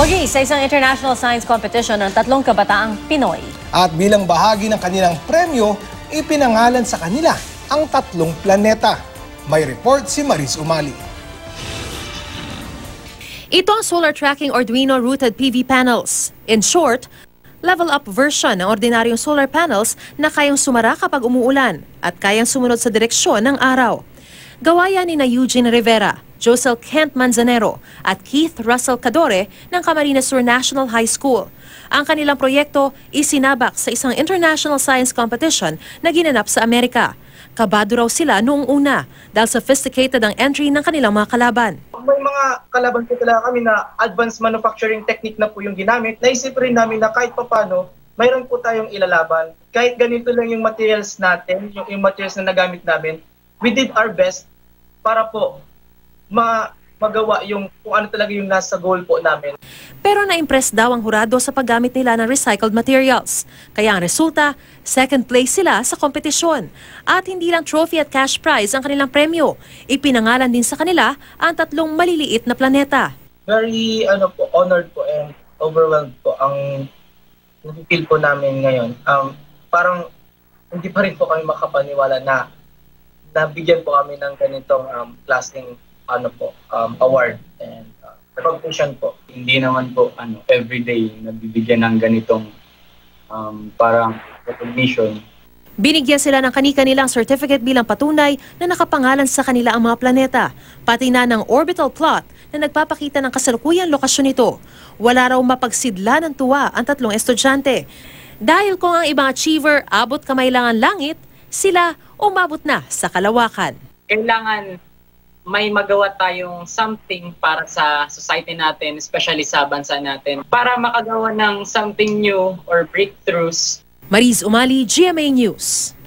Muli sa isang international science competition ng 3 kabataang Pinoy. At bilang bahagi ng kanilang premyo, ipinangalan sa kanila ang 3 planeta. May report si Maris Umali. Ito ang solar tracking Arduino-rooted PV panels. In short, level-up version ng ordinaryong solar panels na kayang sumara kapag umuulan at kayang sumunod sa direksyon ng araw. Gawa yan ni Eugene Rivera, Josel Kent Manzanero at Keith Russell Cadore ng Camarines Sur National High School. Ang kanilang proyekto isinabak sa isang international science competition na ginanap sa Amerika. Kabado raw sila noong una dahil sophisticated ang entry ng kanilang mga kalaban. May mga kalaban po talaga kami na advanced manufacturing technique na po yung ginamit. Naisip rin namin na kahit papano, mayroon po tayong ilalaban. Kahit ganito lang yung materials natin, yung materials na nagamit namin, we did our best para po magawa yung kung ano talaga yung nasa goal po namin. Pero na-impress daw ang hurado sa paggamit nila ng recycled materials. Kaya ang resulta, second place sila sa kompetisyon. At hindi lang trophy at cash prize ang kanilang premyo. Ipinangalan din sa kanila ang 3 maliliit na planeta. Very honored po and overwhelmed po ang feel po namin ngayon. Parang hindi pa rin po kami makapaniwala na nabigyan po kami ng ganitong klaseng award and recognition po. Hindi naman po everyday nabibigyan ng ganitong parang recognition. Binigyan sila ng kani-kanilang certificate bilang patunay na nakapangalan sa kanila ang mga planeta, pati na ng orbital plot na nagpapakita ng kasalukuyang lokasyon nito. Wala raw mapagsidla ng tuwa ang 3 estudyante. Dahil kung ang ibang achiever abot kamay lang ang langit, sila umabot na sa kalawakan. Kailangan may magawa tayong something para sa society natin, especially sa bansa natin, para makagawa ng something new or breakthroughs. Maris Umali, GMA News.